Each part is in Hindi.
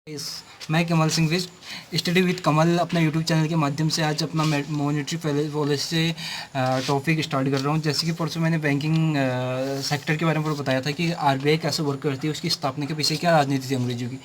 मैं कमल सिंह विज स्टडी विद कमल अपना यूट्यूब चैनल के माध्यम से आज अपना मॉनेटरी पॉलिसी से टॉपिक स्टार्ट कर रहा हूँ। जैसे कि परसों मैंने बैंकिंग सेक्टर के बारे में बताया था कि आरबीआई कैसे वर्क करती है, उसकी स्थापना के पीछे क्या राजनीति थी अंग्रेजों की।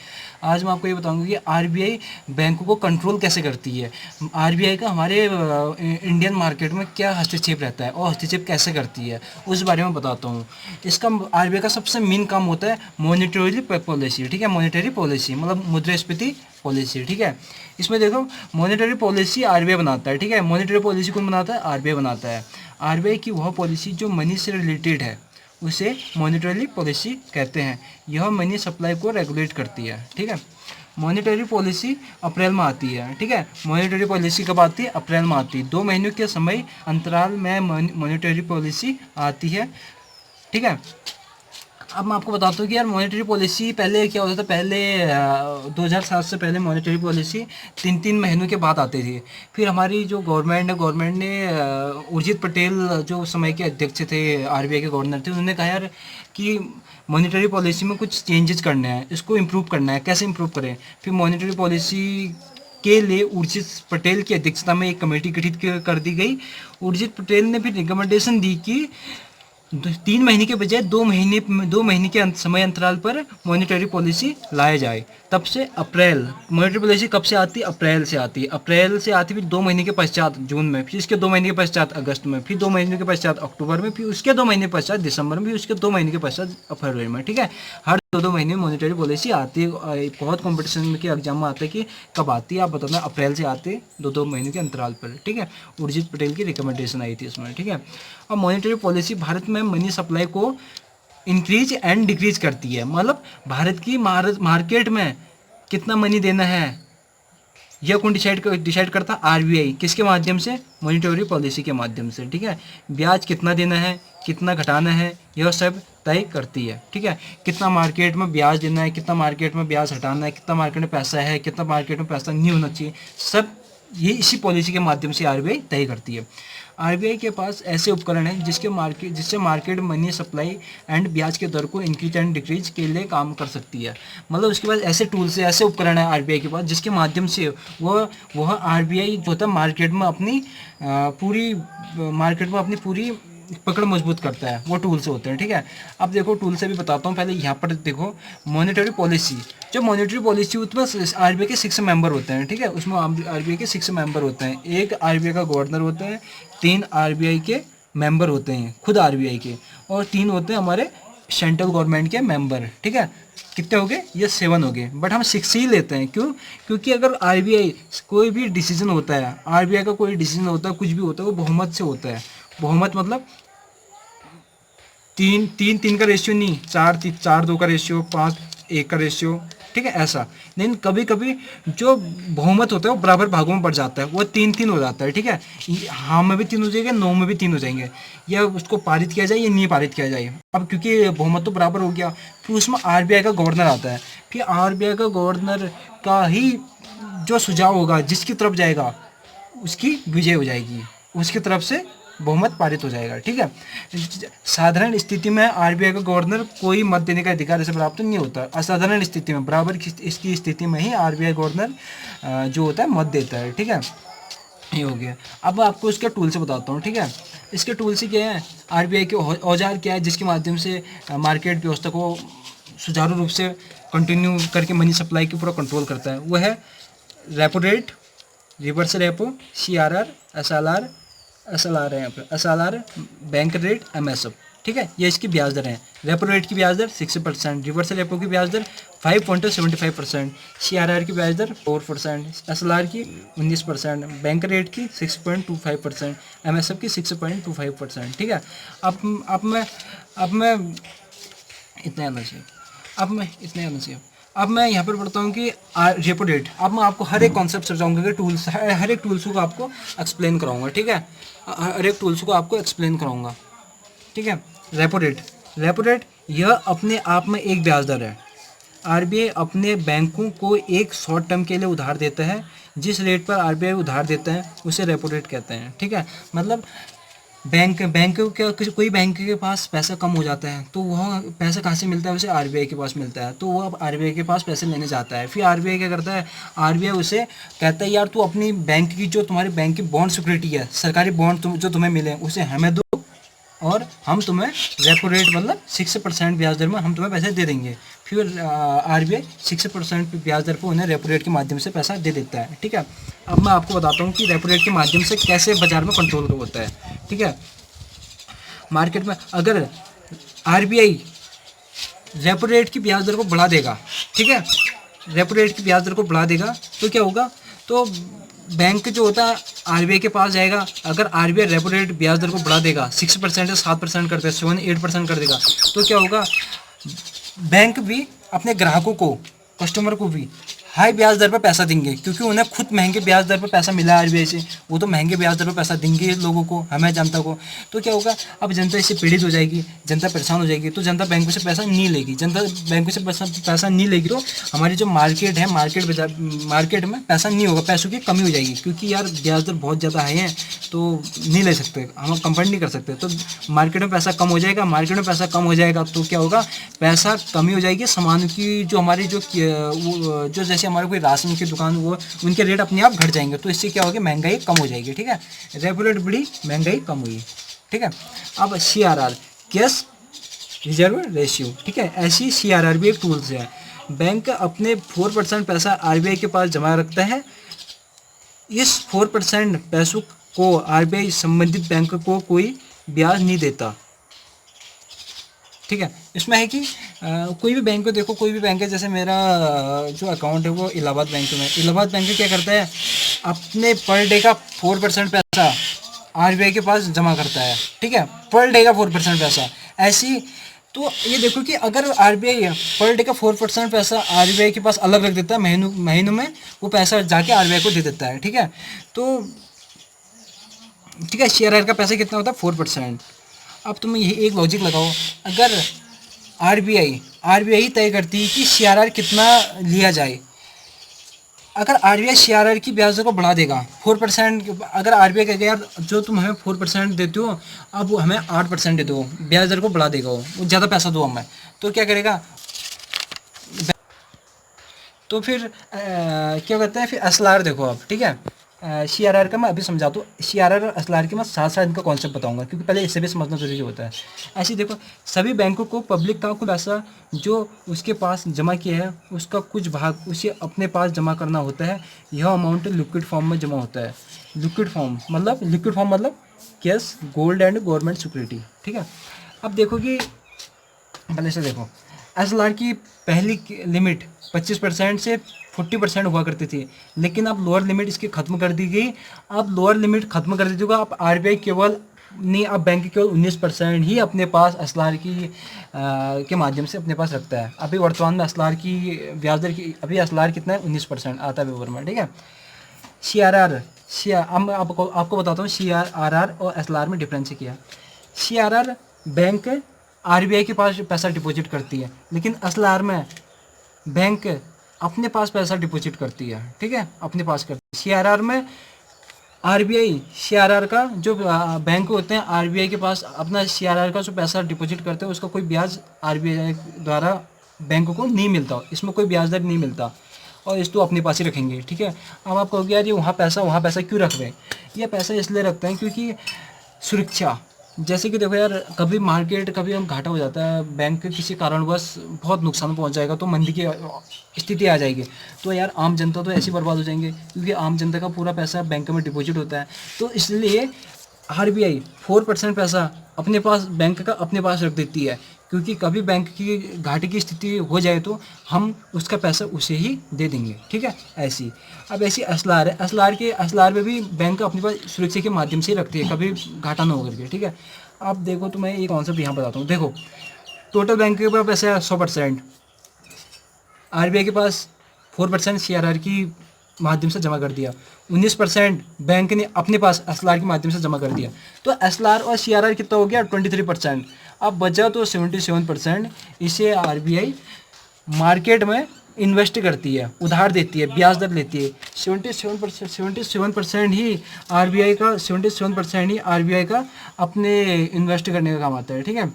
आज मैं आपको ये बताऊंगा कि आरबीआई बैंकों को कंट्रोल कैसे करती है, आरबीआई का हमारे इंडियन मार्केट में क्या हस्तक्षेप रहता है और हस्तक्षेप कैसे करती है, उस बारे में बताता हूँ। इसका आरबीआई का सबसे मेन काम होता है मॉनेटरी पॉलिसी, ठीक है। मॉनेटरी पॉलिसी मतलब मुद्रास्फीति पॉलिसी, ठीक है। इसमें देखो मॉनेटरी पॉलिसी आरबीआई बनाता है, ठीक है। मॉनेटरी पॉलिसी कौन बनाता है? आरबीआई बनाता है। आरबीआई की वह पॉलिसी जो मनी से रिलेटेड है उसे मॉनेटरी पॉलिसी कहते हैं। यह मनी सप्लाई को रेगुलेट करती है, ठीक है। मॉनेटरी पॉलिसी अप्रैल में आती है, ठीक है। मॉनेटरी पॉलिसी कब आती है? अप्रैल में आती है। 2 महीनों के समय अंतराल में मॉनेटरी पॉलिसी आती है, ठीक है। अब मैं आपको बताता हूँ कि यार मॉनेटरी पॉलिसी पहले क्या होता था। पहले 2007 से पहले मॉनेटरी पॉलिसी 3-3 महीनों के बाद आती थी। फिर हमारी जो गवर्नमेंट ने उर्जित पटेल जो उस समय के अध्यक्ष थे, आरबीआई के गवर्नर थे, उन्होंने कहा यार कि मॉनेटरी पॉलिसी में कुछ चेंजेस करने हैं, इसको इम्प्रूव करना है। कैसे इम्प्रूव करें? फिर मॉनेटरी पॉलिसी के लिए उर्जित पटेल की अध्यक्षता में एक कमेटी गठित कर दी गई। उर्जित पटेल ने फिर रिकमेंडेशन दी कि 3 महीने के बजाय 2 महीने के समय अंतराल पर मॉनेटरी पॉलिसी लाया जाए। तब से अप्रैल मॉनेटरी पॉलिसी कब से आती है? अप्रैल से आती है। अप्रैल से आती है, फिर 2 महीने के पश्चात जून में, फिर इसके 2 महीने के पश्चात अगस्त में, फिर 2 महीने के पश्चात अक्टूबर में, फिर उसके 2 महीने पश्चात दिसंबर में, फिर उसके 2 महीने के पश्चात फरवरी में, ठीक है। हर 2-2 महीने में मॉनेटरी पॉलिसी आती है। बहुत कॉम्पिटिशन के एग्जाम में आता है कि कब आती है, आप बताना। अप्रैल से आते 2-2 महीने के अंतराल पर, ठीक है। उर्जित पटेल की रिकमेंडेशन आई थी इसमें, ठीक है। अब मॉनेटरी पॉलिसी भारत में मनी सप्लाई को इंक्रीज एंड डिक्रीज करती है। मतलब भारत की मार्केट में कितना मनी देना है यह कौन डिसाइड करता? आरबीआई। किसके माध्यम से? मॉनेटरी पॉलिसी के माध्यम से, ठीक है। ब्याज कितना देना है, कितना घटाना है, यह सब तय करती है, ठीक है। कितना मार्केट में ब्याज देना है, कितना मार्केट में ब्याज हटाना है, कितना मार्केट में पैसा है, कितना मार्केट में पैसा नहीं होना चाहिए, सब ये इसी पॉलिसी के माध्यम से आरबीआई तय करती है। आरबीआई के पास ऐसे उपकरण हैं जिससे मार्केट मनी सप्लाई एंड ब्याज के दर को इंक्रीज एंड डिक्रीज के लिए काम कर सकती है। मतलब उसके पास ऐसे टूल्स है, ऐसे उपकरण है आरबीआई के पास, जिसके माध्यम से वह आरबीआई जो होता है मार्केट में अपनी पूरी पकड़ मजबूत करता है। वो टूल्स होते हैं, ठीक है। अब देखो टूल से भी बताता हूँ। पहले यहाँ पर देखो मॉनेटरी पॉलिसी। जो मॉनेटरी पॉलिसी उसमें आरबीआई के 6 मेंबर होते हैं, ठीक है। उसमें आरबीआई के 6 मेंबर होते हैं। एक आरबीआई का गवर्नर होता है, 3 आरबीआई के मेंबर होते हैं खुद आरबीआई के, और 3 होते हैं हमारे सेंट्रल गवर्नमेंट के मेंबर, ठीक है। कितने हो गए? ये 7 हो गए, बट हम 6 ही लेते हैं। क्यों? क्योंकि अगर आरबीआई कोई भी डिसीजन होता है, आरबीआई का कोई डिसीजन होता है, कुछ भी होता है, वो बहुमत से होता है। बहुमत मतलब 3-3 का रेशियो नहीं, 4-2 का रेशियो, 5-1 का रेशियो, ठीक है, ऐसा। लेकिन कभी कभी जो बहुमत होता है वो बराबर भागों में बढ़ जाता है, वो 3-3 हो जाता है, ठीक है। हाँ में भी 3 हो जाएंगे, नो में भी 3 हो जाएंगे। या उसको पारित किया जाए या नहीं पारित किया जाए। अब क्योंकि बहुमत तो बराबर हो गया, फिर उसमें आरबीआई का गवर्नर आता है। फिर आरबीआई का गवर्नर का ही जो सुझाव होगा, जिसकी तरफ जाएगा उसकी विजय हो जाएगी, उसकी तरफ से बहुमत पारित हो जाएगा, ठीक है। साधारण स्थिति में आरबीआई का गवर्नर कोई मत देने का अधिकार ऐसे प्राप्त नहीं होता। असाधारण स्थिति में, बराबर की इसकी स्थिति में ही आरबीआई गवर्नर जो होता है मत देता है, ठीक है। ये हो गया। अब आपको इसके टूल से बताता हूँ, ठीक है। इसके टूल से क्या है? आरबीआई के औजार क्या है जिसके माध्यम से मार्केट व्यवस्था को सुचारू रूप से कंटिन्यू करके मनी सप्लाई के पूरा कंट्रोल करता है। वह है repo rate, reverse repo, CRR, SLR है यहाँ पे, एसएलआर, बैंक रेट, एमएसएफ, ठीक है। ये इसकी ब्याज दर है। रेपो रेट की ब्याज दर 6%, रिवर्स रेपो की ब्याज दर 5.75%, सीआरआर की ब्याज दर 4%, एसएलआर की 19%, बैंक रेट की 6.25%, एमएसएफ की 6.25%, ठीक है। अब मैं इतना आना चाहिए अब मैं यहाँ पर पढ़ता हूँ कि रेपो रेट। अब मैं आपको हर एक कॉन्सेप्ट समझाऊंगा कि टूल्स, हर एक टूल्स को आपको एक्सप्लेन कराऊंगा, ठीक है। हर एक टूल्स को आपको एक्सप्लेन कराऊंगा, ठीक है। रेपो रेट यह अपने आप में एक ब्याज दर है। आरबीआई अपने बैंकों को एक शॉर्ट टर्म के लिए उधार देता है। जिस रेट पर आरबीआई उधार देता है उसे रेपो रेट कहते हैं, ठीक है। मतलब बैंक बैंक का कोई बैंक के पास पैसा कम हो जाता है तो वह पैसा कहाँ से मिलता है, उसे आरबीआई के पास मिलता है। तो वो अब आरबीआई के पास पैसे लेने जाता है, फिर आरबीआई क्या करता है, आरबीआई उसे कहता है यार तू अपनी बैंक की, जो तुम्हारे बैंक की बॉन्ड सिक्योरिटी है, सरकारी बॉन्ड जो तुम्हें मिले उसे हमें दो, और हम तुम्हें रेपो रेट मतलब 6% ब्याज दर में हम तुम्हें पैसे दे देंगे। फिर आरबीआई 6% ब्याज दर पर उन्हें रेपो रेट के माध्यम से पैसा दे देता है। ठीक है, अब मैं आपको बताता हूँ कि रेपो रेट के माध्यम से कैसे बाजार में कंट्रोल होता है। ठीक है, मार्केट में अगर आरबीआई रेपो रेट की ब्याज दर को बढ़ा देगा, ठीक है, रेपो रेट की ब्याज दर को बढ़ा देगा तो क्या होगा, तो बैंक जो होता है आरबीआई के पास जाएगा। अगर आरबीआई रेपो रेट ब्याज दर को बढ़ा देगा 6% से 7% कर देगा, 7-8% कर देगा, तो क्या होगा, बैंक भी अपने ग्राहकों को, कस्टमर को भी हाई ब्याज दर पर पैसा देंगे, क्योंकि उन्हें खुद महंगे ब्याज दर पर पैसा मिला है आरबीआई से, वो तो महंगे ब्याज दर पर पैसा देंगे लोगों को, हमें जनता को। तो क्या होगा, अब जनता इससे पीड़ित हो जाएगी, जनता परेशान हो जाएगी, तो जनता बैंकों से पैसा नहीं लेगी। जनता बैंकों से पैसा नहीं लेगी तो हमारी जो मार्केट है, मार्केट में पैसा नहीं होगा, पैसों की कमी हो जाएगी, क्योंकि यार ब्याज दर बहुत ज़्यादा हाई है तो नहीं ले सकते, हम कंपेयर नहीं कर सकते। तो मार्केट में पैसा कम हो जाएगा, मार्केट में पैसा कम हो जाएगा तो क्या होगा, पैसा कमी हो जाएगी, सामान की जो हमारी जो जैसे हमारे कोई राशन की दुकान, वो उनके रेट अपने आप घट जाएंगे, तो इससे क्या होगा, महंगाई कम हो जाएगी। ठीक है, रेपो रेट बढ़ी, महंगाई कम हुई। ठीक है, अब CRR, कैश रिजर्व रेशियो, ठीक है, ऐसी CRR भी एक टूल्स है। बैंक अपने 4% पैसा आरबीआई के पास जमा रखता है, इस 4% पैसों को आरबीआई संबंधित बैंक को कोई ब्याज नहीं देता। ठीक है, इसमें है कि कोई भी बैंक को देखो, कोई भी बैंक है, जैसे मेरा जो अकाउंट है वो इलाहाबाद बैंक में, इलाहाबाद बैंक क्या करता है, अपने पर डे का 4% पैसा आरबीआई के पास जमा करता है। ठीक है, पर डे का 4% पैसा, ऐसी, तो ये देखो कि अगर आरबीआई पर डे का 4% पैसा आरबीआई के पास अलग रख देता है, महीनों में वो पैसा जाके आरबीआई को दे देता है। ठीक है, तो ठीक है, CRR का पैसा कितना होता है, 4%। अब तुम ये एक लॉजिक लगाओ, अगर आरबीआई तय करती है कि CRR कितना लिया जाए, अगर आरबीआई CRR की ब्याज दर को बढ़ा देगा 4%, अगर आरबीआई कहेगा यार जो तुम हमें 4% देते हो, अब वो हमें 8% दे दो, ब्याज दर को बढ़ा देगा, वो ज़्यादा पैसा दो हमें, तो क्या करेगा, तो फिर क्या कहते हैं, फिर एसएलआर देखो आप। ठीक है, CRR का मैं अभी समझा दूँ, CRR और एसएलआर के मैं साथ साथ इनका कॉन्सेप्ट बताऊंगा, क्योंकि पहले इससे भी समझना जरूरी होता है। ऐसे देखो, सभी बैंकों को पब्लिक का कुल पैसा जो उसके पास जमा किया है उसका कुछ भाग उसे अपने पास जमा करना होता है। यह अमाउंट लिक्विड फॉर्म में जमा होता है। लिक्विड फॉर्म मतलब cash, gold and government security. ठीक है, अब देखो कि पहले से देखो, एसएलआर की पहली लिमिट 25% से 40% हुआ करती थी, लेकिन अब लोअर लिमिट इसकी ख़त्म कर दी गई। अब लोअर लिमिट ख़त्म कर दी गई, अब आरबीआई केवल नहीं, अब बैंक केवल 19% ही अपने पास एसएलआर की के माध्यम से अपने पास रखता है। अभी वर्तमान में एसएलआर की ब्याज दर की, अभी एसएलआर कितना है, 19% आता है पेपर में। ठीक है, CRR, अब मैं आपको बताता हूँ CRR और एसएलआर में डिफरेंस किया। CRR बैंक आरबीआई के पास पैसा डिपॉजिट करती है, लेकिन एसएलआर में बैंक अपने पास पैसा डिपॉजिट करती है। ठीक है, अपने पास करती है। CRR में आरबीआई CRR का जो बैंक होते हैं आरबीआई के पास अपना CRR का जो पैसा डिपॉजिट करते हैं उसका कोई ब्याज आरबीआई द्वारा बैंक को नहीं मिलता, इसमें कोई ब्याज दर नहीं मिलता, और इस तो अपने पास ही रखेंगे। ठीक है, अब आप कहोगे यार ये वहाँ पैसा क्यों रख रहे हैं, ये पैसा इसलिए रखते हैं क्योंकि सुरक्षा, जैसे कि देखो यार कभी मार्केट कभी हम घाटा हो जाता है, बैंक के किसी कारणवश बहुत नुकसान पहुंच जाएगा, तो मंदी की स्थिति आ जाएगी, तो यार आम जनता तो ऐसे बर्बाद हो जाएंगे, क्योंकि आम जनता का पूरा पैसा बैंक में डिपॉजिट होता है। तो इसलिए आरबीआई 4% पैसा अपने पास, बैंक का अपने पास रख देती है, क्योंकि कभी बैंक की घाटे की स्थिति हो जाए तो हम उसका पैसा उसे ही दे देंगे। ठीक है, ऐसी अब ऐसी एसएलआर है, एसएलआर में भी बैंक अपने पास सुरक्षा के माध्यम से ही रखती है, कभी घाटा ना हो करके। ठीक है, अब देखो तो मैं ये कॉन्सेप्ट यहाँ बताता हूँ। देखो, टोटल बैंक के पास पैसा है 100%, आरबीआई के पास 4% CRR की माध्यम से जमा कर दिया, 19% बैंक ने अपने पास एसएलआर के माध्यम से जमा कर दिया, तो एसएलआर और CRR कितना हो गया, 23%। अब बचा तो 77%, इसे आरबीआई मार्केट में इन्वेस्ट करती है, उधार देती है, ब्याज दर लेती है। 77% ही आरबीआई का 77% ही आरबीआई का अपने इन्वेस्ट करने का काम आता है, ठीक है।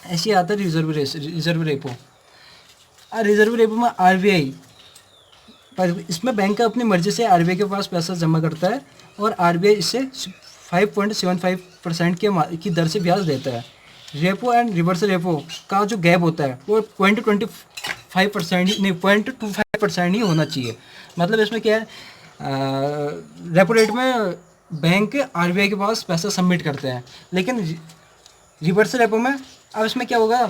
ऐसे आता है रिजर्व रेपो। रिजर्व रेपो में आरबीआई पर इसमें बैंक अपनी मर्जी से आरबीआई के पास पैसा जमा करता है और आरबीआई इससे 5.75% की दर से ब्याज देता है। रेपो एंड रिवर्स रेपो का जो गैप होता है वो 0.25% ही नहीं 0.25% ही होना चाहिए। मतलब इसमें क्या है, रेपो रेट में बैंक आरबीआई के पास पैसा सबमिट करते हैं, लेकिन रिवर्स रेपो में अब इसमें क्या होगा,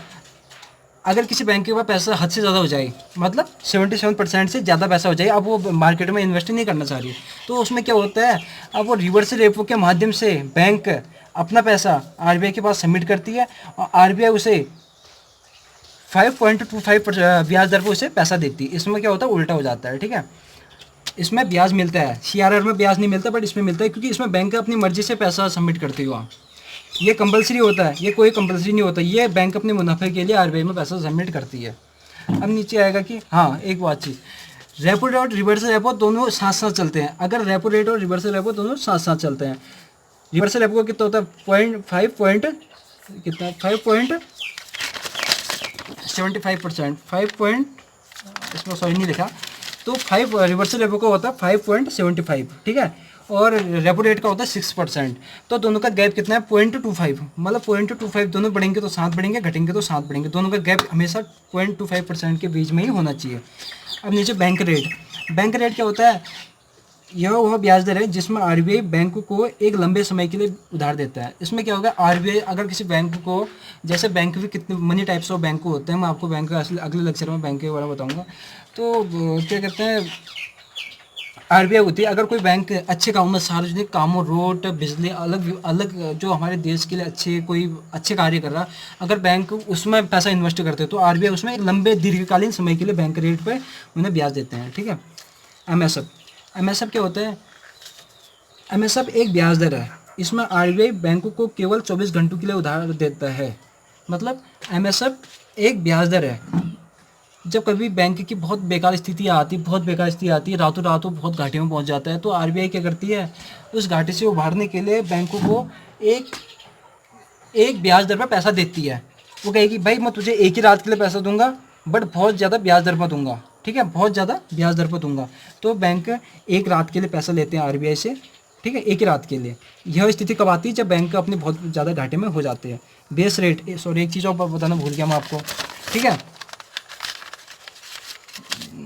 अगर किसी बैंक के पास पैसा हद से ज़्यादा हो जाए, मतलब 77% से ज़्यादा पैसा हो जाए, अब वो मार्केट में इन्वेस्ट नहीं करना चाह रही, तो उसमें क्या होता है, अब वो रिवर्स रेपो के माध्यम से बैंक अपना पैसा आरबीआई के पास सबमिट करती है और आरबीआई उसे 5.25% ब्याज दर पर उसे पैसा देती है। इसमें क्या होता है, उल्टा हो जाता है, ठीक है। इसमें ब्याज मिलता है, सीआरआर में ब्याज नहीं मिलता, बट इसमें मिलता है क्योंकि इसमें बैंक अपनी मर्जी से पैसा सबमिट करती है वहाँ। ये कंपलसरी होता है, ये कोई कंपलसरी नहीं होता, ये बैंक अपने मुनाफे के लिए आरबीआई में पैसा सबमिट करती है। अब नीचे आएगा कि हाँ एक बात चीज़, रेपो रेट और रिवर्स रेपो दोनों साथ साथ चलते हैं। अगर रेपो रेट और रिवर्स रेपो दोनों साथ साथ चलते हैं, रिवर्स रेपो कितना होता है 5.75%, 5 इसमें सॉरी नहीं लिखा, तो 5 रिवर्सल रेपो का होता है 5.75, ठीक है, और रेपो रेट का होता है 6%। तो दोनों का गैप कितना है 0.25, मतलब 0.25 दोनों बढ़ेंगे तो साथ बढ़ेंगे, घटेंगे तो साथ बढ़ेंगे, दोनों का गैप हमेशा 0.25% के बीच में ही होना चाहिए। अब नीचे बैंक रेट क्या होता है, यह वह ब्याज दर है जिसमें आरबीआई बैंक को एक लंबे समय के लिए उधार देता है। इसमें क्या होगा, आरबीआई अगर किसी बैंक को, जैसे बैंक भी कितने मनी टाइप्स ऑफ बैंक होते हैं, मैं आपको बैंक का अगले लेक्चर में बैंक के बारे में बताऊंगा। तो क्या कहते हैं, आरबीआई होती है, अगर कोई बैंक अच्छे कामों में, सार्वजनिक कामों, रोड, बिजली, अलग अलग जो हमारे देश के लिए कोई अच्छे कार्य कर रहा, अगर बैंक उसमें पैसा इन्वेस्ट करते हैं तो आरबीआई उसमें एक लंबे दीर्घकालीन समय के लिए बैंक रेट पे उन्हें ब्याज देते हैं, ठीक है। एमएसएफ क्या होता है, एमएसएफ एक ब्याज दर है, इसमें आरबीआई बैंकों को केवल 24 घंटों के लिए उधार देता है। मतलब एमएसएफ एक ब्याज दर है, जब कभी बैंक की बहुत बेकार स्थिति आती है, रातों रातों बहुत घाटे में पहुंच जाता है, तो आरबीआई क्या करती है, उस घाटे से उभारने के लिए बैंकों को एक ब्याज दर पर पैसा देती है। वो कहेगी भाई मैं तुझे एक ही रात के लिए पैसा दूंगा, बट बहुत ज़्यादा ब्याज दर पर दूंगा, ठीक है, बहुत ज़्यादा ब्याज दर पर दूंगा। तो बैंक एक रात के लिए पैसा लेते हैं आरबीआई से, ठीक है, एक ही रात के लिए। यह स्थिति कब आती है, जब बैंक अपने बहुत ज़्यादा घाटे में हो जाते हैं। बेस रेट, सॉरी एक चीज़ और बताना भूल गया मैं आपको, ठीक है,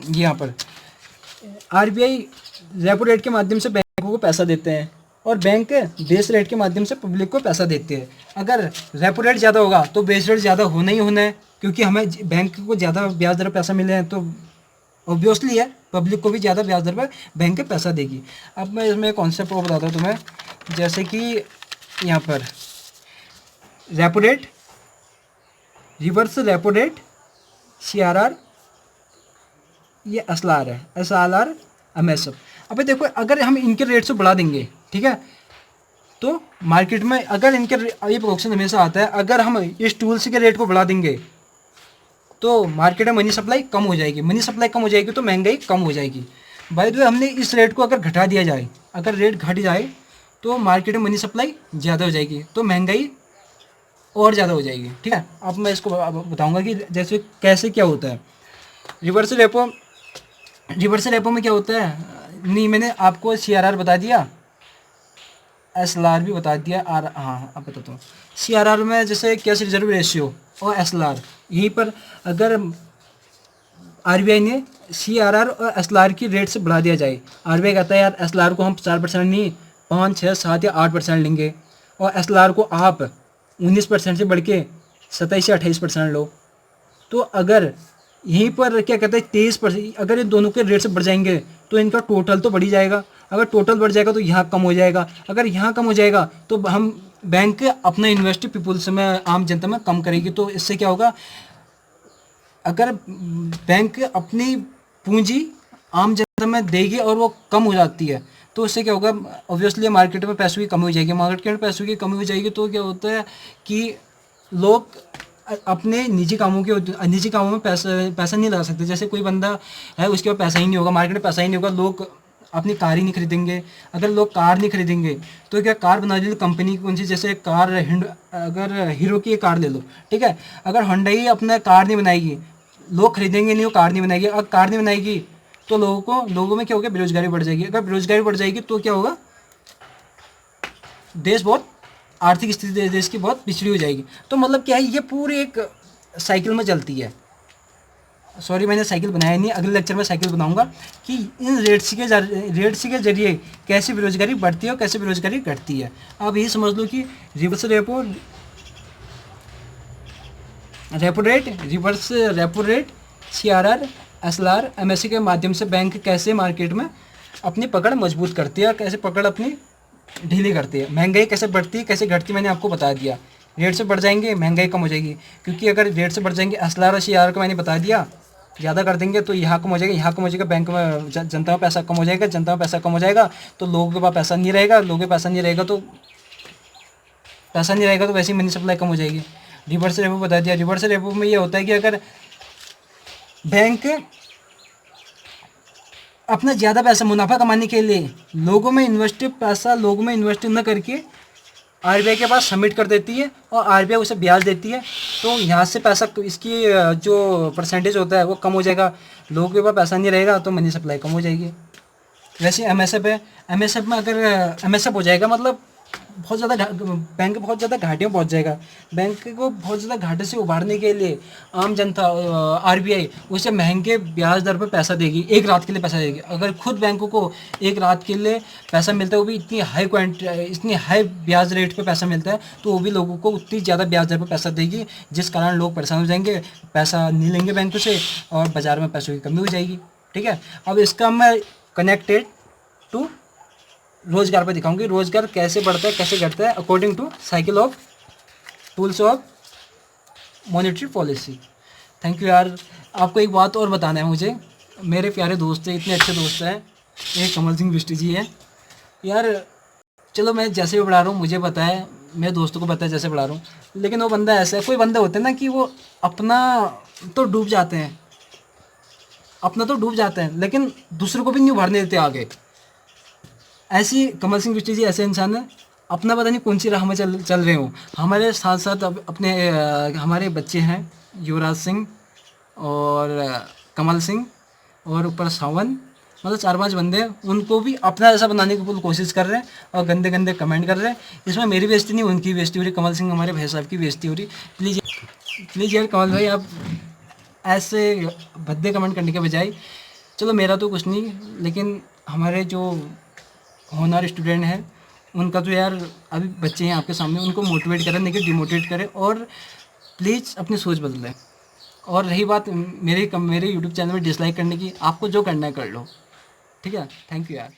यहाँ पर आरबीआई रेपो रेट के माध्यम से बैंकों को पैसा देते हैं और बैंक बेस रेट के माध्यम से पब्लिक को पैसा देते हैं। अगर रेपो रेट ज़्यादा होगा तो बेस रेट ज़्यादा होना ही होना है, क्योंकि हमें बैंक को ज़्यादा ब्याज दर पर पैसा मिले हैं तो ऑब्वियसली है पब्लिक को भी ज़्यादा ब्याज दर पर बैंक पैसा देगी। अब मैं इसमें कॉन्सेप्ट को बताता हूँ तुम्हें, जैसे कि यहाँ पर repo rate, reverse repo rate, CRR, ये एसएलआर है, एसएलआर, एमएसएफ। अबे देखो अगर हम इनके रेट से बढ़ा देंगे, ठीक है, तो मार्केट में अगर इनके ये क्वेश्चन हमेशा आता है, अगर हम इस टूल्स के रेट को बढ़ा देंगे तो मार्केट में मनी सप्लाई कम हो जाएगी, मनी सप्लाई कम हो जाएगी तो महंगाई कम हो जाएगी। बाय द वे हमने इस रेट को अगर घटा दिया जाए, अगर रेट घट जाए तो मार्केट में मनी सप्लाई ज़्यादा हो जाएगी, तो महंगाई और ज़्यादा हो जाएगी, ठीक है। अब मैं इसको बताऊँगा कि जैसे कैसे क्या होता है। रिवर्स रेपो में क्या होता है, नहीं मैंने आपको सीआरआर बता दिया, एसएलआर भी बता दिया, हाँ अब बताता हूँ। सीआरआर में जैसे कैश रिजर्व रेशियो और एसएलआर, यहीं पर अगर आरबीआई ने सीआरआर और एसएलआर की रेट से बढ़ा दिया जाए, आरबीआई कहता है यार एसएलआर को हम 4% नहीं 5, 6, 7 या 8% लेंगे और एसएलआर को आप 19% से बढ़ के 27 से 28% लो, तो अगर यहीं पर क्या कहते हैं 23%, अगर ये दोनों के रेट से बढ़ जाएंगे तो इनका टोटल तो बढ़ ही जाएगा। अगर टोटल बढ़ जाएगा तो यहाँ कम हो जाएगा, अगर यहाँ कम हो जाएगा तो हम बैंक अपना इन्वेस्ट पीपुल्स में, आम जनता में कम करेगी। तो इससे क्या होगा, अगर बैंक अपनी पूंजी आम जनता में देगी और वो कम हो जाती है तो उससे क्या होगा, ऑब्वियसली मार्केट में पैसों की कमी हो जाएगी, मार्केट में पैसों की कमी हो जाएगी तो क्या होता है कि लोग अपने निजी कामों में पैसा नहीं लगा सकते। जैसे कोई बंदा है, उसके पास पैसा ही नहीं होगा, मार्केट में पैसा ही नहीं होगा, लोग अपनी कार ही नहीं खरीदेंगे। अगर लोग कार नहीं खरीदेंगे तो क्या कार बना ली कंपनी कौन सी, जैसे कार अगर हीरो की कार ले लो, ठीक है, अगर होंडा अपना कार नहीं बनाएगी, लोग खरीदेंगे नहीं, वो कार नहीं बनाएगी। अगर कार नहीं बनाएगी तो लोगों में क्या होगा, बेरोजगारी बढ़ जाएगी। अगर बेरोजगारी बढ़ जाएगी तो क्या होगा, देश बहुत आर्थिक स्थिति देश की बहुत पिछड़ी हो जाएगी। तो मतलब क्या है, ये पूरी एक साइकिल में चलती है। सॉरी, मैंने साइकिल बनाया नहीं, अगले लेक्चर में साइकिल बनाऊंगा कि इन रेट्स के जरिए कैसे बेरोजगारी बढ़ती है और कैसे बेरोजगारी घटती है। आप यही समझ लो कि reverse repo rate, CRR, SLR, MSE के माध्यम से बैंक कैसे मार्केट में अपनी पकड़ मजबूत करती है और कैसे पकड़ अपनी ढीली करती है। महंगाई कैसे बढ़ती है कैसे घटती है मैंने आपको बता दिया। रेट से बढ़ जाएंगे महंगाई कम हो जाएगी, क्योंकि अगर रेट से बढ़ जाएंगे SLR और CRR को मैंने बता दिया, ज़्यादा कर देंगे तो यहाँ कम हो जाएगा, यहाँ कम हो जाएगा, बैंक में जनता में पैसा कम हो जाएगा, जनता में पैसा कम हो जाएगा तो लोगों के पास पैसा नहीं रहेगा, लोगों के पैसा नहीं रहेगा तो वैसे ही मनी सप्लाई कम हो जाएगी। रिवर्स रेपो बता दिया। रिवर्स रेपो में ये होता है कि अगर बैंक अपना ज़्यादा पैसा मुनाफा कमाने के लिए लोगों में इन्वेस्ट न करके RBI के पास सबमिट कर देती है और RBI उसे ब्याज देती है, तो यहाँ से पैसा, इसकी जो परसेंटेज होता है वो कम हो जाएगा, लोगों के पास पैसा नहीं रहेगा तो मनी सप्लाई कम हो जाएगी। वैसे MSF है, MSF में अगर MSF हो जाएगा मतलब बहुत ज़्यादा बैंक बहुत ज़्यादा घाटे में पहुंच जाएगा। बैंक को बहुत ज़्यादा घाटे से उबारने के लिए आम जनता RBI उसे महंगे ब्याज दर पर पैसा देगी, एक रात के लिए पैसा देगी। अगर खुद बैंकों को एक रात के लिए पैसा मिलता है, वो भी इतनी हाई ब्याज रेट पे पैसा मिलता है, तो वो भी लोगों को उतनी ज़्यादा ब्याज दर पर पैसा देगी, जिस कारण लोग परेशान हो जाएंगे, पैसा नहीं लेंगे बैंकों से और बाज़ार में पैसों की कमी हो जाएगी। ठीक है, अब इसका मैं कनेक्टेड टू रोजगार पर दिखाऊंगी, रोजगार कैसे बढ़ता है कैसे घटता है according to cycle of tools of monetary policy. Thank you यार। आपको एक बात और बताना है मुझे, मेरे प्यारे दोस्त हैं, इतने अच्छे दोस्त हैं, एक कमल सिंह बिष्ट जी हैं यार। चलो मैं जैसे भी पढ़ा रहा हूँ मुझे पता है, मेरे दोस्तों को पता है जैसे पढ़ा रहा हूँ, लेकिन वो बंदा ऐसा है, कोई बंदे होते हैं ना कि वो अपना तो डूब जाते हैं लेकिन दूसरों को भी नहीं उभारने देते आगे। ऐसी कमल सिंह बिष्ट जी ऐसे इंसान है, अपना पता नहीं कौन सी राह में चल रहे हो। हमारे साथ साथ अब अपने हमारे बच्चे हैं, युवराज सिंह और कमल सिंह और ऊपर सावन, मतलब 4-5 बंदे, उनको भी अपना जैसा बनाने की फुल कोशिश कर रहे हैं और गंदे गंदे कमेंट कर रहे हैं। इसमें मेरी बेइज्जती नहीं, उनकी बेइज्जती हो रही, कमल सिंह हमारे भाई साहब की बेइज्जती हो रही। प्लीज़ यार कमल भाई, आप ऐसे भद्दे कमेंट करने के बजाय, चलो मेरा तो कुछ नहीं, लेकिन हमारे जो होनहार स्टूडेंट हैं उनका तो यार अभी बच्चे हैं आपके सामने, उनको मोटिवेट करें, नहीं कि डिमोटिवेट करें, और प्लीज़ अपनी सोच बदलें। और रही बात मेरे यूट्यूब चैनल में डिसलाइक करने की, आपको जो करना है कर लो, ठीक है। थैंक यू यार।